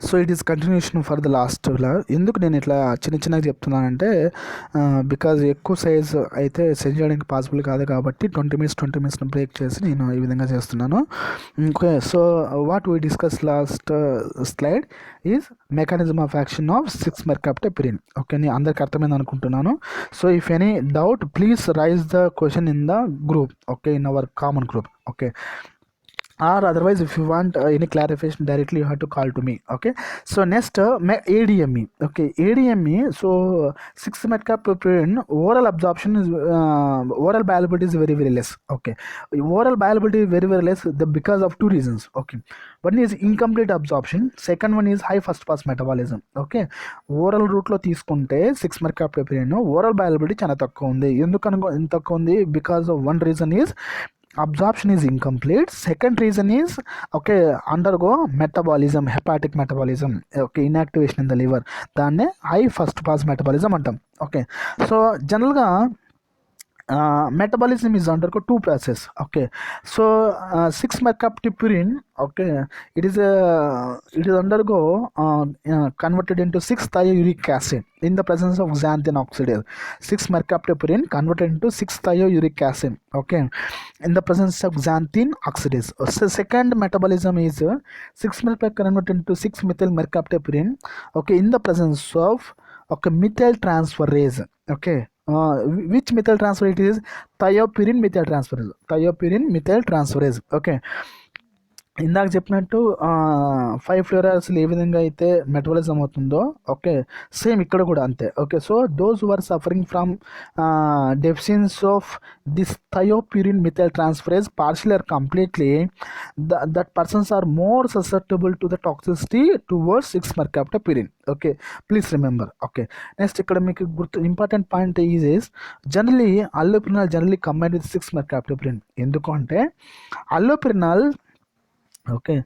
So it is continuation for the last ఎందుకు నేను ఇట్లా చిన్నగా చెప్తున్నానంటే బికాజ్ ఎక్కువ సైజ్ అయితే సెండ్ చేయడానికి పాసిబుల్ కాదు కాబట్టి 20 minutes బ్రేక్ చేసి నేను ఈ విధంగా చేస్తున్నాను. Okay, so what we discuss last slide is mechanism of action of 6-mercaptopurine. Okay, నేను అందరికి అర్థమైంది అనుకుంటున్నాను. So if any doubt please raise the question in the group, okay, in our common group. Okay, or otherwise if you want any clarification directly you have to call to me. Okay, so next ADME. Okay, ADME, so 6-mercaptopurine oral absorption is oral bioavailability is very less. Okay, oral bioavailability is very less because of two reasons. Okay, one is incomplete absorption, second one is high first pass metabolism. Okay, oral route lo తీసుకుంటే 6-mercaptopurine oral bioavailability చాలా తక్కువ ఉంది. ఎందుకు ఇంత తక్కువ ఉంది? because of one reason is absorption is incomplete, second reason is okay undergo metabolism, hepatic metabolism, okay, inactivation in the liver, దాన్నే high first pass metabolism అంటాం. ఓకే, సో జనరల్గా metabolism is undergo two process. Okay, so 6-mercaptopurine, okay, it is undergo converted into 6-thiouric acid in the presence of xanthine oxidase. 6-mercaptopurine converted into 6-thiouric acid, okay, in the presence of xanthine oxidase. So second metabolism is 6-mercaptopurine converted into 6-methyl-mercaptopurine, okay, in the presence of okay methyl transferase. Okay, which methyl transferase? It is thiopurine methyl transferase. Okay, ఇందాక చెప్పినట్టు 5-fluorouracil ఏ విధంగా అయితే metabolism అవుతుందో, okay, same ఇక్కడ కూడా అంతే. Okay, so those who are suffering from deficiency of this thiopurine methyl transferase partially or completely, that persons are more susceptible to the toxicity towards 6-mercaptopurine. Okay, please remember. Okay, next ఇక్కడ మీకు గుర్తు important point is generally allopurinol generally combined with 6-mercaptopurine. ఎందుకంటే అల్లోపిరినాల్ okay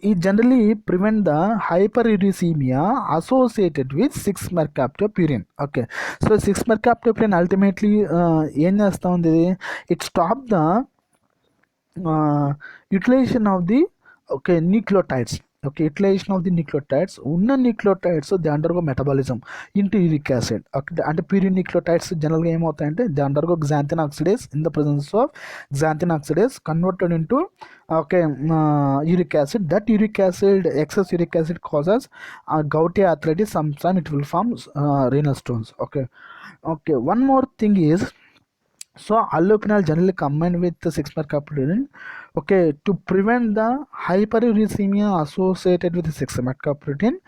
it generally prevent the hyperuricemia associated with 6-mercaptopurine. Okay, so 6-mercaptopurine ultimately ఏం చేస్తా ఉంది? it stop the utilization of the okay nucleotides. Okay, utilization of the nucleotides, ఉన్న nucleotides they undergo metabolism into uric acid. Okay, అంటే purine nucleotides జనరల్గా ఏమవుతాయంటే they undergo xanthine oxidase, in the presence of xanthine oxidase converted into okay uric acid. That uric acid, excess uric acid causes gouty arthritis, sometimes it will form renal stones. Okay, okay, one more thing is, so allopurinol generally combined with the 6-mercaptopurine, okay, to prevent the hyperuricemia associated with the 6-mercaptopurine.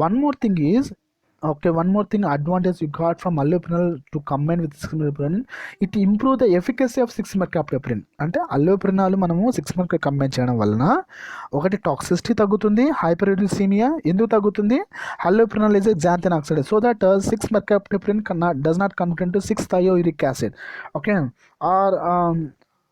One more thing is, okay, one more thing advantage you got from allopurinol to combine with 6-mercaptopurine, it improve the efficacy of 6-mercaptopurine. అంటే అల్లోపురినాల్ మనము 6-mercaptopurine combine చేయడం వలన ఒకటి toxicity తగ్గుతుంది, హైపర్యూరిసీమియా ఎందుకు తగ్గుతుంది? అల్లోపురినాల్ is xanthine oxidase, so that 6-mercaptopurine does not convert into 6-thiouric acid. Okay,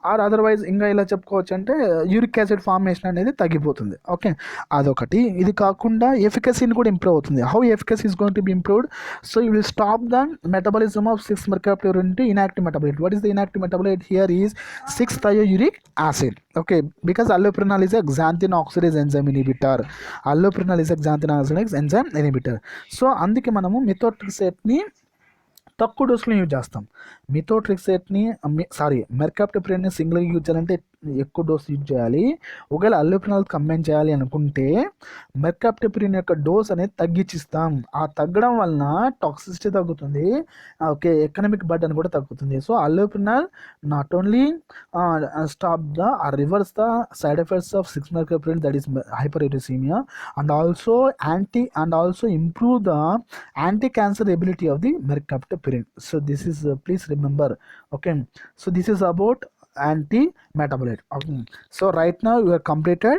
or otherwise ఇంకా ఇలా చెప్పుకోవచ్చు అంటే యూరిక్ యాసిడ్ ఫార్మేషన్ అనేది తగ్గిపోతుంది. ఓకే, అదొకటి. ఇది కాకుండా ఎఫికసీని కూడా ఇంప్రూవ్ అవుతుంది. How efficacy is going to be improved? So you will stop the metabolism of 6-mercaptopurine into inactive metabolite. What is the inactive metabolite? Here is 6-thiouric acid. Okay, because allopurinol is a xanthine oxidase enzyme inhibitor. Allopurinol is a xanthine oxidase enzyme inhibitor. So అందుకే మనము మిథోట్రిక్సేట్ని తక్కువ డోసులో use చేస్తాం. మిథోట్రిక్సేట్ని మెర్కాప్టోప్రిన్ని సింగిల్గా use చేయాలంటే ఎక్కువ dose use చేయాలి. ఒకవేళ అల్లోపురినాల్ combine చేయాలి అనుకుంటే మెర్కాప్టోప్రిన్ యొక్క డోస్ అనేది తగ్గించిస్తాం. ఆ తగ్గడం వలన టాక్సిసిటీ తగ్గుతుంది, ఓకే, ఎకనామిక్ బర్డెన్ కూడా తగ్గుతుంది. So allopurinol not only stop the reverse the side effects of 6-mercaptopurine, that is hyperuricemia, and also improve the anti-cancer ability of the mercaptopurine. So this is please remember. Okay, so this is about anti-metabolite. Okay, so right now we have completed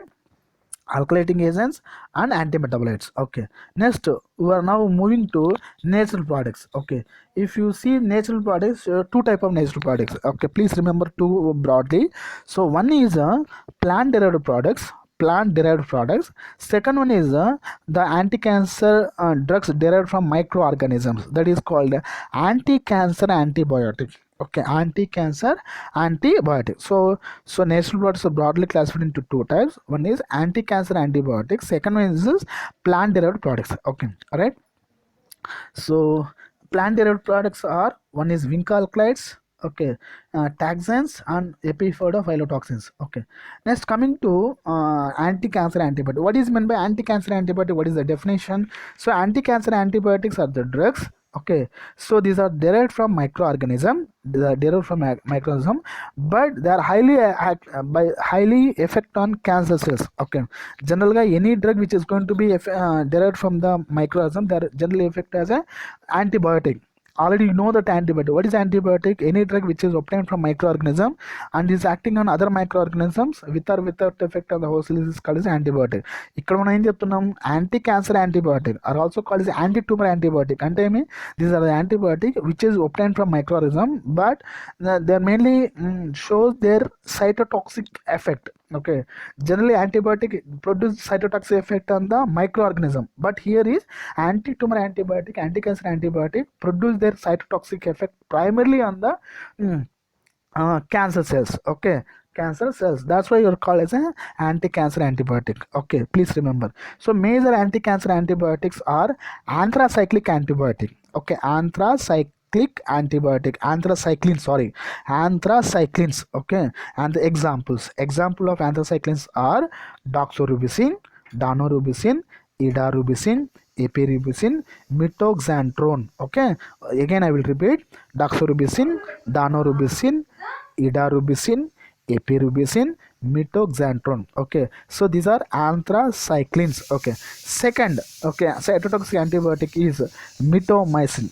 alkylating agents and antimetabolites. Okay, next we are now moving to natural products. Okay, if you see natural products, two type of natural products. Okay, please remember two broadly. So one is plant derived products. Second one is the anti-cancer drugs derived from microorganisms, that is called anti-cancer antibiotic. Okay, anti-cancer antibiotic. So natural products are broadly classified into two types. One is anti-cancer antibiotics. Second one is plant-derived products. Okay, all right. So plant derived products are, one is zinc alkalides, okay, taxans and epiphytophyllotoxins. Okay. Next, coming to anti-cancer antibiotic. What is meant by anti-cancer antibiotic? What is the definition? So anti-cancer antibiotics are the drugs. Okay, so these are derived from microorganism. They are derived from microorganism, but they are by highly effect on cancer cells. Okay, generally any drug which is going to be derived from the microorganism, they are generally effect as a antibiotic. Already you know that antibiotic. What is antibiotic? Any drug which is obtained from microorganism and is acting on other microorganisms with or without effect on the host cell is called as antibiotic. ఇక్కడ మనం ఏం చెప్తున్నాం, anti cancer antibiotic are also called as anti tumour antibiotic. అంటే ఏమి, these are the antibiotic which is obtained from microorganism, but they are mainly shows their cytotoxic effect. Okay, generally antibiotic produce cytotoxic effect on the microorganism, but here is anti-tumor antibiotic, anti-cancer antibiotic produce their cytotoxic effect primarily on the cancer cells. Okay, cancer cells, that's why you're called as an anti-cancer antibiotic. Okay, please remember. So major anti-cancer antibiotics are anthracyclic antibiotic. Okay, anthracyclines. Okay, and the example of anthracyclines are doxorubicin, daunorubicin, idarubicin, epirubicin, mitoxantrone. Okay, again I will repeat: doxorubicin, daunorubicin, idarubicin, epirubicin, mitoxantrone. Okay, so these are anthracyclines. Okay, second, okay, cytotoxic antibiotic is mitomycin.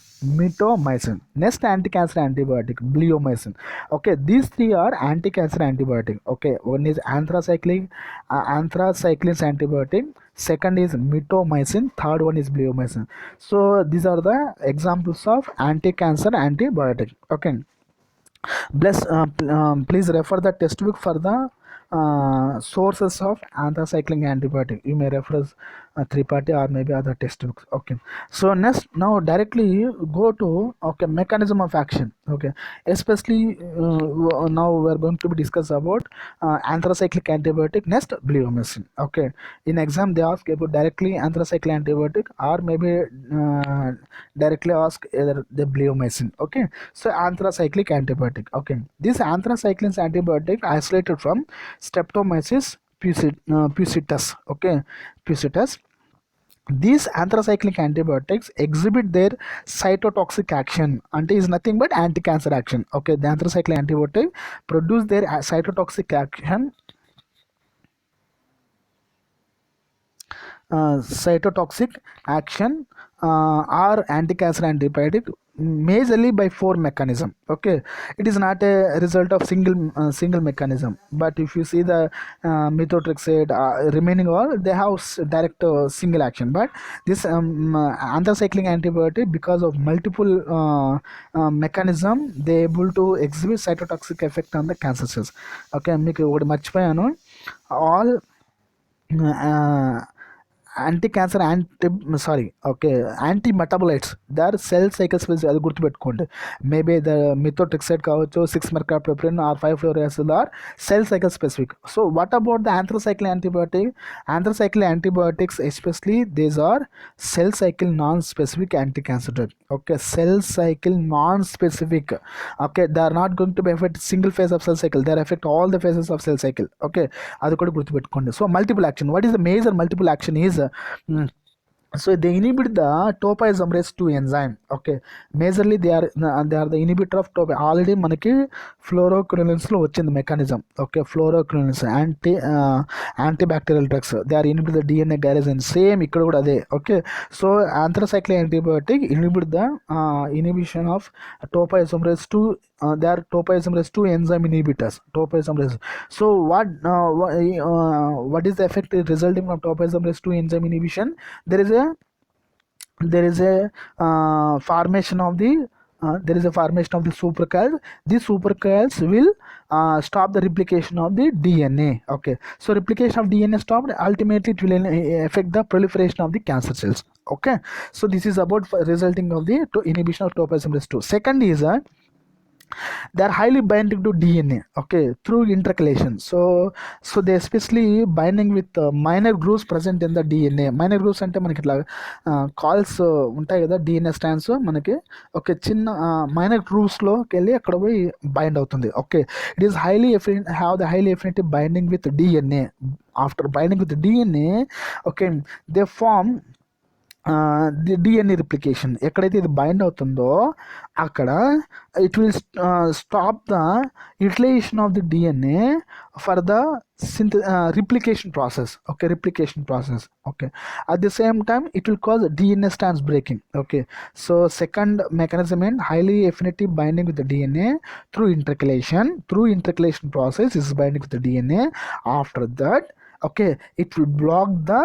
Next anti-cancer antibiotic, bleomycin. Okay, these three are anti-cancer antibiotic. Okay, one is anthracyclines antibiotic, second is mitomycin, third one is bleomycin. So these are the examples of anti-cancer antibiotic. Okay, please refer the textbook for the sources of anthracycline antibiotic. You may refer three-party or maybe other textbooks. Okay, so next, now directly go to, okay, mechanism of action. Okay, especially now we are going to be discuss about anthracyclic antibiotic, next bleomycin. Okay, in exam they ask about directly anthracycline antibiotic or maybe directly ask either the bleomycin. Okay, so anthracyclic antibiotic. Okay, this anthracycline antibiotic isolated from Streptomyces pusittus. Okay, pusittus. These anthracyclic antibiotics exhibit their cytotoxic action, and is nothing but anti-cancer action. Okay, the anthracyclic antibiotic produce their cytotoxic action, or anti-cancer antibiotic majorly by four mechanism. Okay, it is not a result of single mechanism, but if you see the methotrexate, remaining all, they have direct single action, but this anthracyclic antibiotic, because of multiple mechanism, they able to exhibit cytotoxic effect on the cancer cells. Okay, మీకు ఒకటి మర్చిపోయాను, all anti-cancer anti metabolites, they are cell cycle specific. అది గుర్తుపెట్టుకోండి. Maybe the మిథోట్రిక్సైడ్ కావచ్చు, 6-mercaptopurine or 5-fluorouracil are cell cycle specific. So what about the anthracycline antibiotic? Anthracycline antibiotics especially, these are cell cycle non-specific anti-cancer drug. Okay, cell cycle non-specific. Okay, they are not going to be affect single phase of cell cycle, they affect all the phases of cell cycle. Okay, అది కూడా గుర్తుపెట్టుకోండి. So multiple action, what is the major multiple action is so they inhibit the topoisomerase 2 enzyme. Okay, majorly they are the inhibitor of already మనకి fluoroquinolones లో వచ్చింది mechanism. Okay, fluoroquinolones antibacterial drugs, they are inhibit the DNA garrison, same ఇక్కడ కూడా అదే. Okay, so anthracycline antibiotic inhibit the inhibition of topoisomerase 2. They are topoisomerase 2 enzyme inhibitors, topoisomerase. So what is the effect resulting from topoisomerase 2 enzyme inhibition? There is a formation of the supercars. These supercars will stop the replication of the DNA. Okay, so replication of DNA stopped, ultimately it will affect the proliferation of the cancer cells. Okay, so this is about resulting of the inhibition of topoisomerase 2. Second is they are highly binding to DNA, okay, through intercalation. So they especially binding with minor grooves present in the DNA. Minor grooves అంటే మనకి ఇట్లా calls ఉంటాయి కదా, DNA strands మనకి, okay, చిన్న minor గ్రూవ్స్లోకి వెళ్ళి అక్కడ పోయి బైండ్ అవుతుంది. Okay, it is highly have the highly affinity binding with DNA. After binding with DNA, okay, they form the DNA replication. ఎక్కడైతే ఇది బైండ్ అవుతుందో అక్కడ it will stop the utilisation of the DNA for the replication process. Okay, replication process. Okay, at the same time it will cause DNA strands breaking. Okay, so second mechanism in highly affinity binding with the DNA through intercalation process is binding with the DNA. After that, okay, it will block the,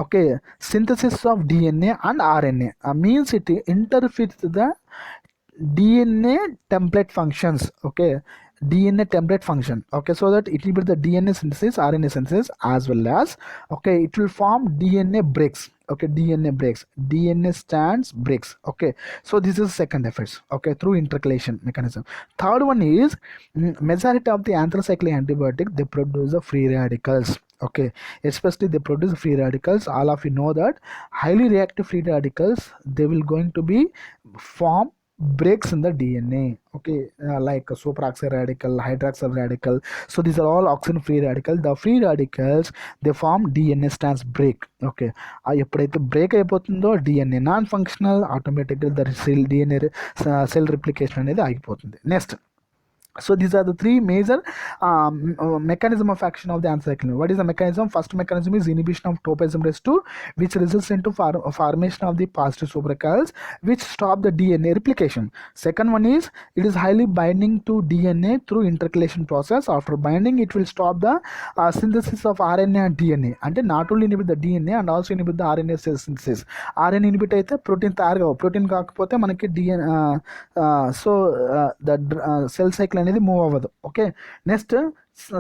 okay, synthesis of DNA and RNA. Means it interferes with the DNA template functions. Okay, DNA template function. Okay, so that it will be the DNA synthesis, RNA synthesis, as well as, okay, it will form DNA breaks. Okay, DNA strands breaks. Okay, so this is second effects, okay, through intercalation mechanism. Third one is, majority of the anthracycline antibiotic, they produce the free radicals. Okay, especially they produce free radicals. All of you know that highly reactive free radicals, they will going to be form breaks in the DNA. Okay, like superoxide radical, hydroxyl radical. So these are all oxygen free radicals. The free radicals, they form DNA strands break. Okay, ఎప్పుడైతే break అయిపోతుందో DNA non functional, ఆటోమేటిక్గా the cell DNA cell replication అనేది ఆగిపోతుంది. Next, so these are the three major mechanism of action of the anthracycline. What is the mechanism? First mechanism is inhibition of topoisomerase 2, which results into formation of the positive supercars, which stop the DNA replication. Second one is, it is highly binding to DNA through intercalation process. After binding, it will stop the synthesis of RNA and DNA. And not only inhibit the DNA and also inhibit the RNA cell synthesis. RNA inhibit అయితే protein తయారు కావు, protein కాకపోతే మనకి DNA, so the cell cycle అనేది move అవ్వదు. Okay, next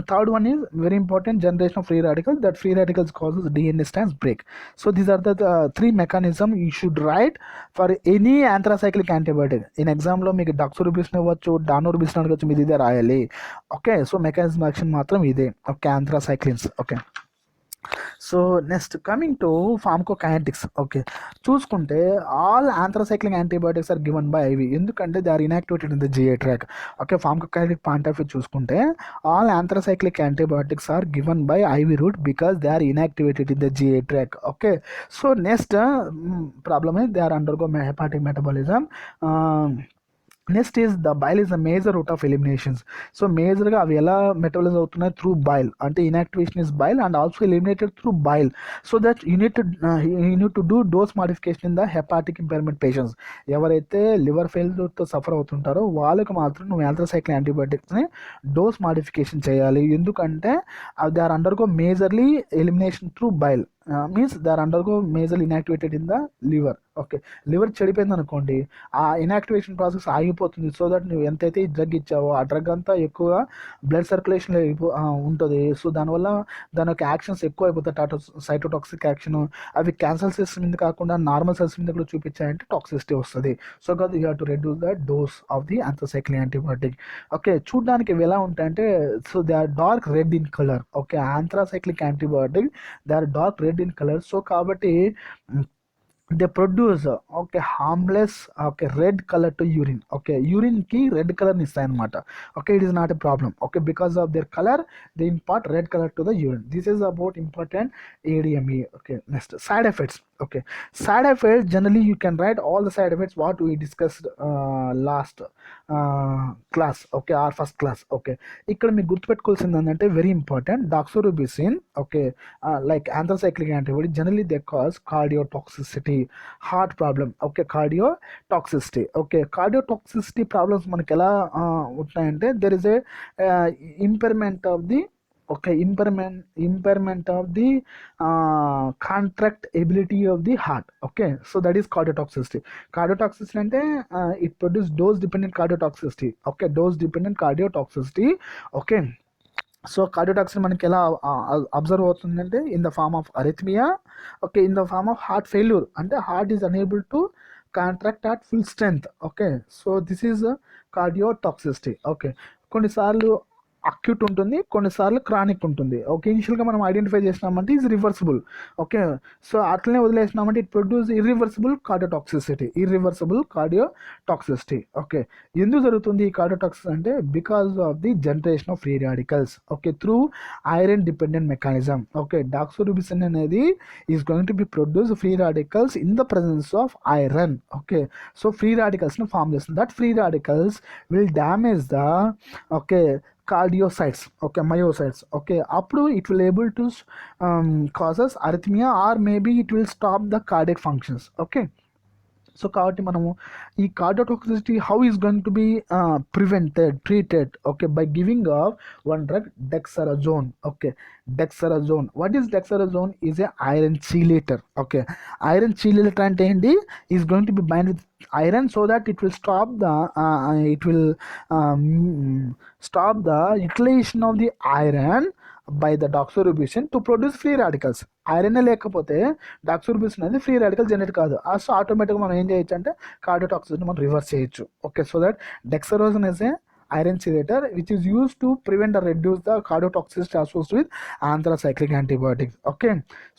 third one is very important, generation of free radicals. That free radicals causes DNA strands break. So these are the three mechanism you should write for any anthracyclic antibiotic. In ఎగ్జామ్లో మీకు డక్సోరూబిసిన్ ఇవ్వచ్చు, డానోరూబిసిన్ అడగచ్చు, మీరు ఇదే రాయాలి. Okay, so mechanism action మాత్రం ఇదే. Okay, anthracyclines. Okay, so next coming to pharmacokinetics. Okay, చూసుకుంటే all anthracyclic antibiotics are given by IV. ఎందుకంటే they are inactivated in the GI tract. Okay, pharmacokinetic point of view చూసుకుంటే all anthracyclic antibiotics are given by IV route because they are inactivated in the GI tract. Okay, so next problem they are undergo hepatic metabolism. Next is the bile is the major route of eliminations. So మేజర్గా అవి ఎలా metabolise అవుతున్నాయి? Through bile. అంటే inactivation is bile and also eliminated through bile. So that you need to do dose modification in the hepatic impairment patients. ఎవరైతే liver ఫెయిల్యూర్తో suffer అవుతుంటారో వాళ్ళకి మాత్రం నువ్వు యాంథ్రాసైక్లిన్ యాంటీబయాటిక్స్ని డోస్ మాడిఫికేషన్ చేయాలి. ఎందుకంటే they are undergo majorly elimination through bile. Means they are undergo majorly inactivated in the liver. Okay, liver చెడిపోయింది అనుకోండి, ఆ ఇన్యాక్టివేషన్ ప్రాసెస్ ఆగిపోతుంది. సో దట్ నువ్వు ఎంతైతే ఈ డ్రగ్ ఇచ్చావో ఆ డ్రగ్ అంతా ఎక్కువగా బ్లడ్ సర్క్యులేషన్లో ఉంటుంది. సో దానివల్ల దాని యొక్క యాక్షన్స్ ఎక్కువ అయిపోతాయి, సైటోటాక్సిక్ యాక్షన్. అవి క్యాన్సర్ సెల్స్ మీద కాకుండా నార్మల్ సెల్స్ మీద కూడా చూపించాయంటే టాక్సిసిటీ వస్తుంది. సో కాదు, you have to reduce the dose of the anthracycline antibiotic. Okay, చూడడానికి ఇవి ఎలా ఉంటాయంటే, so they are dark red in colour. Okay, anthracyclic antibiotic they are dark red in colour. So కాబట్టి they produce okay harmless okay red color to urine. Okay, urine ki red color ni istayi anamata. Okay, it is not a problem. Okay, because of their color they impart red color to the urine. This is about important ADME. Okay, next side effects. Okay, side effects, generally you can write all the side effects what we discussed last class. Okay, our first class. Okay, ఇక్కడ మీకు గుర్తుపెట్టుకోవాల్సింది ఏంటంటే very important, doxorubicin. Okay, like anthracyclic antibody generally they cause cardiotoxicity, heart problem. Okay, cardiotoxicity. Okay, cardiotoxicity problems మనకి ఎలా ఉంటాయంటే there is a impairment of the impairment of the contract ability of the heart. Okay, so that is cardiotoxicity. Cardiotoxicity అంటే it produce dose dependent cardiotoxicity. Okay, dose dependent cardiotoxicity. Okay, so cardiotoxin మనకి ఎలా observe అవుతుందంటే in the form of arrhythmia. Okay, in the form of heart failure. అంటే heart is unable to contract at full strength. Okay, so this is a cardiotoxicity. Okay, కొన్నిసార్లు acute ఉంటుంది, కొన్నిసార్లు chronic ఉంటుంది. Okay, ఇనిషియల్గా మనం identify చేసినామంటే ఇది reversible. Okay, so అట్లనే వదిలేసినామంటే it produce irreversible cardiotoxicity. Okay, ఎందుకు జరుగుతుంది ఈ కార్డియోటాక్సిసిటీ అంటే because of the generation of free radicals. Okay, through iron dependent mechanism. Okay, doxorubicin అనేది is going to be produce free radicals in the presence of iron. Okay, so free రాడికల్స్ని form చేస్తుంది. That free radicals will damage the okay cardiosites, okay, myocytes. Okay, appudu it will able to causes arrhythmia, or maybe it will stop the cardiac functions. Okay, so కాబట్టి మనము ఈ cardiotoxicity how is going to be treated. Okay, by giving of one drug dexrazoxane. Okay, dexrazoxane, what is dexrazoxane? Is a iron chelator. Okay, iron chelator అంటే ఏంటి? Is going to be bind with iron so that it will stop the utilization of the iron by the doxorubicin to produce free radicals. Iron లేకపోతే doxorubicin అనేది free radical generate కాదు. So ఆటోమేటిక్గా మనం ఏం చేయొచ్చు అంటే కార్డియోటాక్సిసిటీ మనం reverse చేయొచ్చు. Okay, so that dexrazoxane is a iron chelator which is used to prevent or reduce the cardiotoxicity associated with anthracyclic antibiotics. Okay,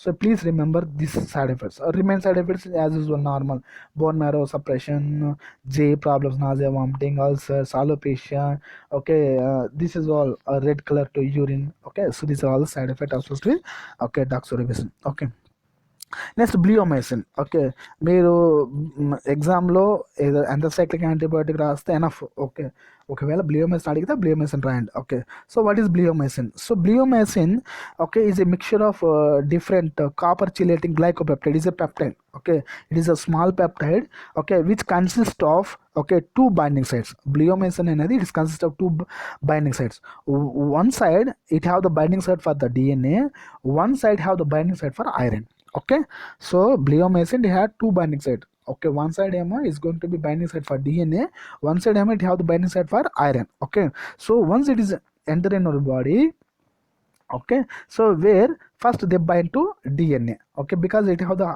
so please remember these side effects. Remain side effects as usual normal: bone marrow suppression, J problems, nausea, vomiting, ulcers, alopecia. Okay, this is all red color to urine. Okay, so these are all the side effects associated with okay doxorubicin. Okay, next bleomycin. Okay, మీరు ఎగ్జామ్లో ఏదో anthracyclic antibiotic రాస్తే enough. Okay, ఒకవేళ bleomycin అడిగితే bleomycin రాయండి. Okay, so what is bleomycin? So bleomycin okay is a mixture of different copper chelating glycopeptide. Is a peptide. Okay, it is a small peptide, okay, which consists of okay two binding sites. Bleomycin అనేది it is consists of two binding sites. One side it have the binding site for the DNA, one side have the binding site for iron. Okay, so bleomycin it had two binding site. Okay, one side emo is going to be binding site for DNA, one side emo it have the binding site for iron. Okay, so once it is enter in our body, okay, so where first they bind to DNA. Okay, because it have the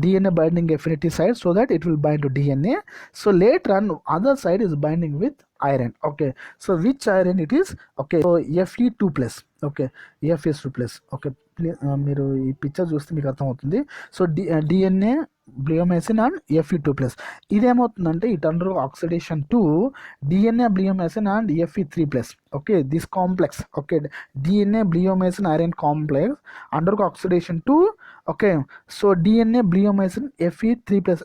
DNA binding affinity side, so that it will bind to DNA. So later on other side is binding with iron. Okay, so which iron it is? Okay, so Fe2 plus. Okay, Fe2 plus. Okay, మీరు ఈ picture చూస్తే మీకు అర్థమవుతుంది. So DNA bleomycin and Fe2 plus. ఇదేమవుతుందంటే it under oxidation to DNA bleomycin and Fe3 plus. Okay, this complex okay DNA bleomycin iron complex under oxidation to okay so DNA bleomycin Fe3 plus.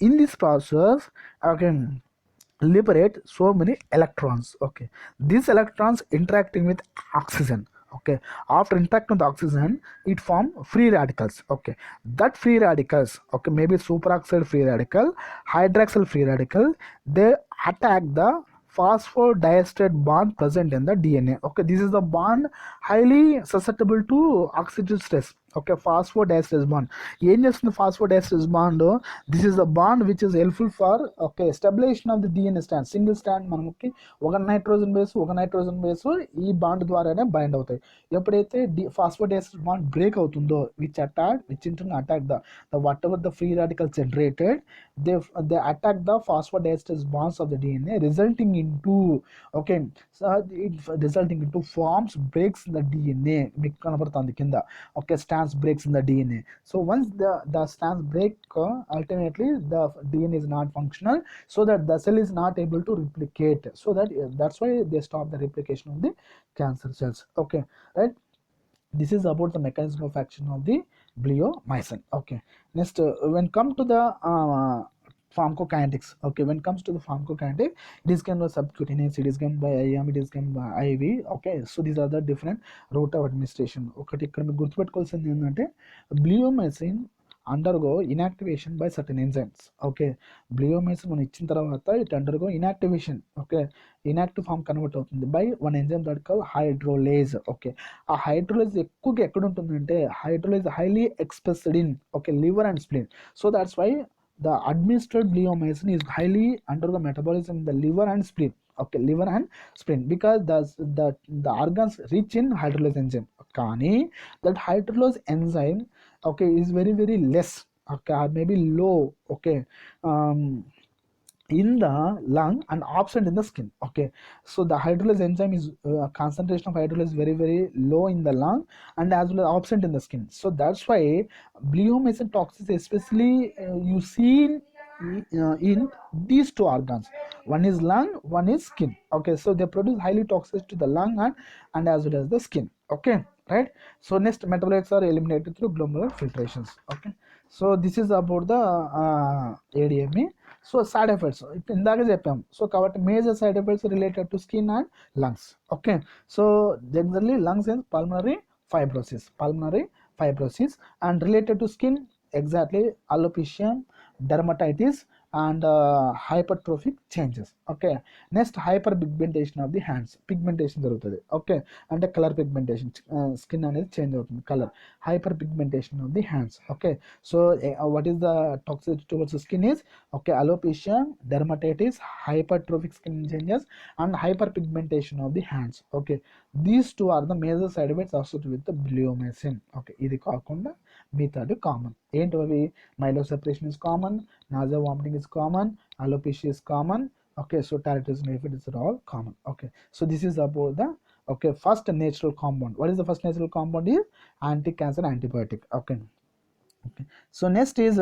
In this process okay liberate so many electrons. Okay, these electrons interacting with oxygen. Okay, after interacting with oxygen it form free radicals. Okay, that free radicals okay maybe superoxide free radical, hydroxyl free radical, they attack the phosphodiester bond present in the DNA. Okay, this is the bond highly susceptible to oxidative stress. Okay, phosphodiester bond ఏం చేస్తుంది? phosphodiester bond, this is the bond which is helpful for okay establishment of the DNA strand. Single stand మనకి ఒక nitrogen base ఈ bond ద్వారానే bind అవుతాయి. ఎప్పుడైతే phosphodiester bond break అవుతుందో which in turn attack the whatever the free radicals generated, they attack the phosphodiester bonds of the DNA, resulting into okay so it resulting into forms breaks in the DNA. మీకు కనబడుతుంది కింద okay strands breaks in the DNA. So once the strands break ultimately the DNA is not functional, so that the cell is not able to replicate, so that's why they stop the replication of the cancer cells. Okay, right, this is about the mechanism of action of the bleomycin. Okay, next when come to the pharmacokinetics. Okay, when it comes to the pharmacokinetics, it is given by subcutaneous, it is given by IM, it is given by IV. Okay, so these are the different route of administration. ఒకటి ఇక్కడ మీకు గుర్తుపెట్టుకోవాల్సింది ఏంటంటే bleomycin undergo inactivation by certain enzymes. Okay, bleomycin మనం ఇచ్చిన తర్వాత it undergo inactivation. Okay, inactive form convert అవుతుంది by one enzyme that call hydrolase. Okay, ఆ హైడ్రోలేజ్ ఎక్కువగా ఎక్కడ ఉంటుందంటే hydrolase highly expressed in okay liver and spleen. So that's why the administered bleomycin is highly undergo metabolism in the liver and spleen. Okay, liver and spleen, because the organs rich in hydrolase enzyme. Kani that hydrolase enzyme okay is very less. okay, or maybe low, okay, in the lung and absent in the skin. Okay, so the hydrolase enzyme is concentration of hydrolase is very low in the lung and as well as absent in the skin. So that's why bleomycin toxicity especially you see in these two organs. One is lung, one is skin. Okay, so they produce highly toxic to the lung and as well as the skin. Okay, right. So next, metabolites are eliminated through glomerular filtrations. Okay, so this is about the ADME. So side effects ఇప్పుడు ఇందాక చెప్పాం. So కాబట్టి major side effects related to skin and lungs. Okay, so generally lungs and pulmonary fibrosis and related to skin exactly alopecia, dermatitis and hypertrophic changes. Okay, next hyper pigmentation of the hands, pigmentation జరుగుతుంది. Okay, అంటే colour pigmentation, skin అనేది change అవుతుంది colour. Hyper pigmentation of the hands. Okay, so what is the toxicity towards skin is okay alopecia, dermatitis, hypertrophic skin changes and hyperpigmentation of the hands. Okay, these two are the major side effects associated with the bleomycin. Okay, ఇది కాకుండా మిగతాది common. ఏంటి అవి? myelosuppression is common, nausea, vomiting is common, alopecia is common. Okay, so thyroid effect is all common. Okay, so this is about the okay first natural compound. What is the first natural compound? Is anti-cancer antibiotic. Okay, okay, so next is